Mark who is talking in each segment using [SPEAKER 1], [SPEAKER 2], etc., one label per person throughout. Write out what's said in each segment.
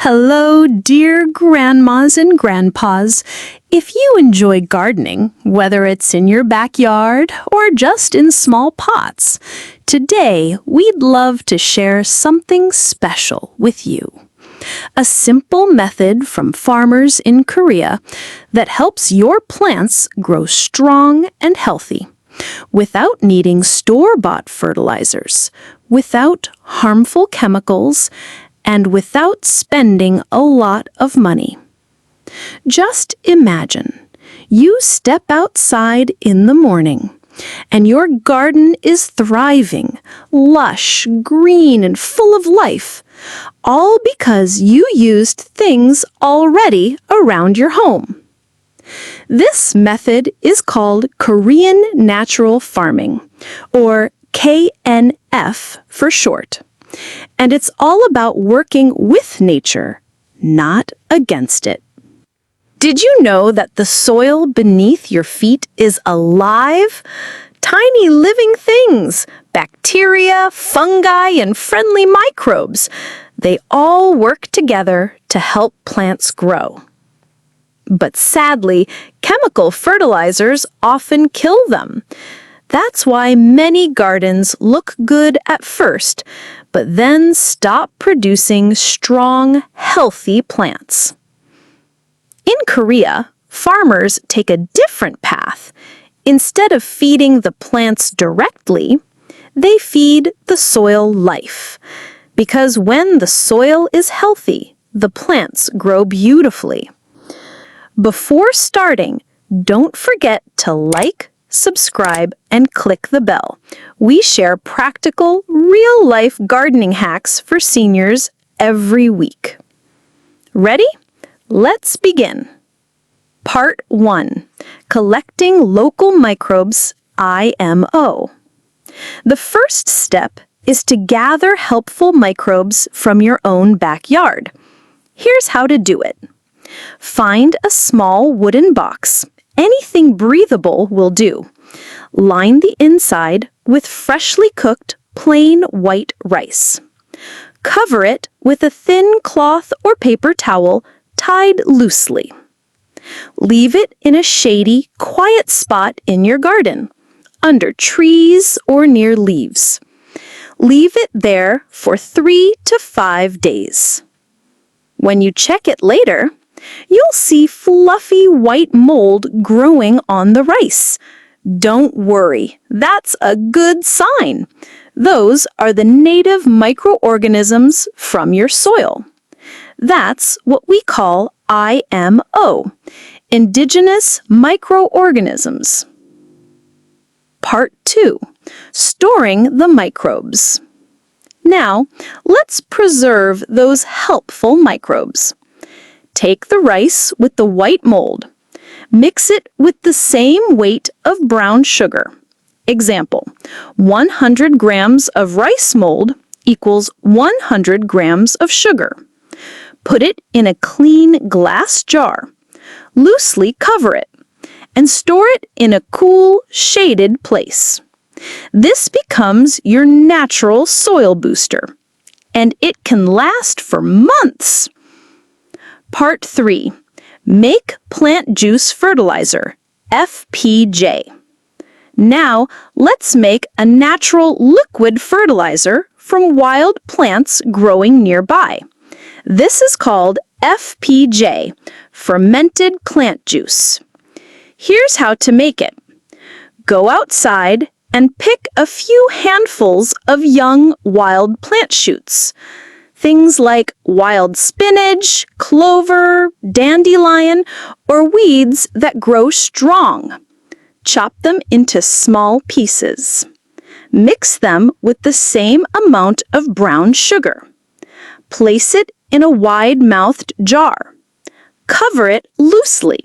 [SPEAKER 1] Hello, dear grandmas and grandpas. If you enjoy gardening, whether it's in your backyard or just in small pots, today we'd love to share something special with you. A simple method from farmers in Korea that helps your plants grow strong and healthy without needing store-bought fertilizers, without harmful chemicals, and without spending a lot of money. Just imagine, you step outside in the morning, and your garden is thriving, lush, green, and full of life, all because you used things already around your home. This method is called Korean natural farming, or KNF for short. And it's all about working with nature, not against it. Did you know that the soil beneath your feet is alive? Tiny living things, bacteria, fungi, and friendly microbes. They all work together to help plants grow. But sadly, chemical fertilizers often kill them. That's why many gardens look good at first, but then stop producing strong, healthy plants. In Korea, farmers take a different path. Instead of feeding the plants directly, they feed the soil life. Because when the soil is healthy, the plants grow beautifully. Before starting, don't forget to like, subscribe, and click the bell. We share practical, real-life gardening hacks for seniors every week. Ready? Let's begin. Part 1. Collecting Local Microbes, IMO. The first step is to gather helpful microbes from your own backyard. Here's how to do it. Find a small wooden box. Anything breathable will do. Line the inside with freshly cooked, plain white rice. Cover it with a thin cloth or paper towel tied loosely. Leave it in a shady, quiet spot in your garden, under trees or near leaves. Leave it there for 3 to 5 days. When you check it later, you'll see fluffy white mold growing on the rice. Don't worry, that's a good sign. Those are the native microorganisms from your soil. That's what we call IMO, Indigenous Microorganisms. Part 2. Storing the microbes. Now, let's preserve those helpful microbes. Take the rice with the white mold. Mix it with the same weight of brown sugar. Example, 100 grams of rice mold equals 100 grams of sugar. Put it in a clean glass jar. Loosely cover it and store it in a cool, shaded place. This becomes your natural soil booster, and it can last for months. Part 3. Make plant juice fertilizer, FPJ. Now, let's make a natural liquid fertilizer from wild plants growing nearby. This is called FPJ, Fermented Plant Juice. Here's how to make it. Go outside and pick a few handfuls of young wild plant shoots. Things like wild spinach, clover, dandelion, or weeds that grow strong. Chop them into small pieces. Mix them with the same amount of brown sugar. Place it in a wide-mouthed jar. Cover it loosely.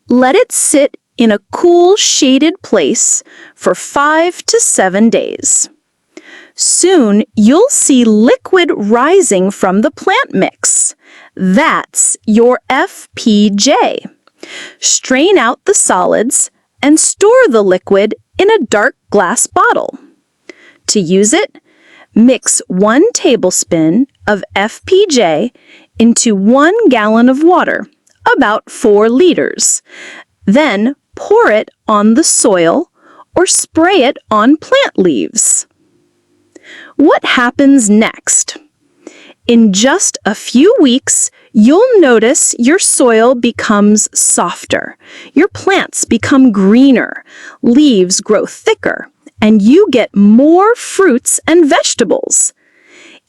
[SPEAKER 1] Let it sit in a cool, shaded place for 5 to 7 days. Soon, you'll see liquid rising from the plant mix. That's your FPJ. Strain out the solids and store the liquid in a dark glass bottle. To use it, Mix 1 tablespoon of FPJ into 1 gallon of water, about 4 liters. Then pour it on the soil or spray it on plant leaves. What happens next? In just a few weeks, you'll notice your soil becomes softer, your plants become greener, leaves grow thicker, and you get more fruits and vegetables.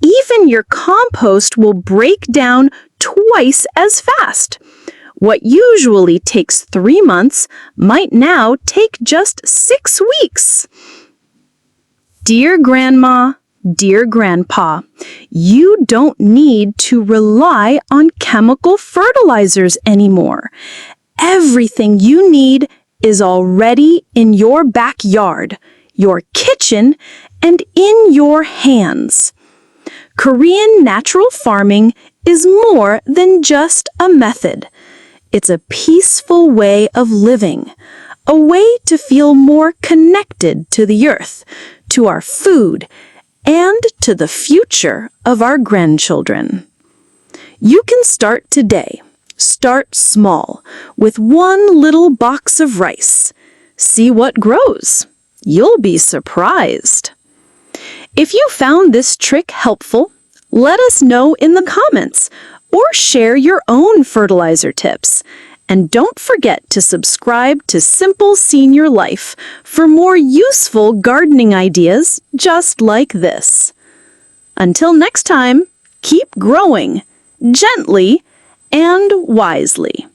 [SPEAKER 1] Even your compost will break down twice as fast. What usually takes 3 months might now take just 6 weeks. Dear Grandma, dear Grandpa, you don't need to rely on chemical fertilizers anymore. Everything you need is already in your backyard, your kitchen, and in your hands. Korean natural farming is more than just a method. It's a peaceful way of living, a way to feel more connected to the earth, to our food, and to the future of our grandchildren. You can start today. Start small, with 1 little box of rice. See what grows. You'll be surprised. If you found this trick helpful, let us know in the comments or share your own fertilizer tips. And don't forget to subscribe to Simple Senior Life for more useful gardening ideas just like this. Until next time, keep growing, gently and wisely.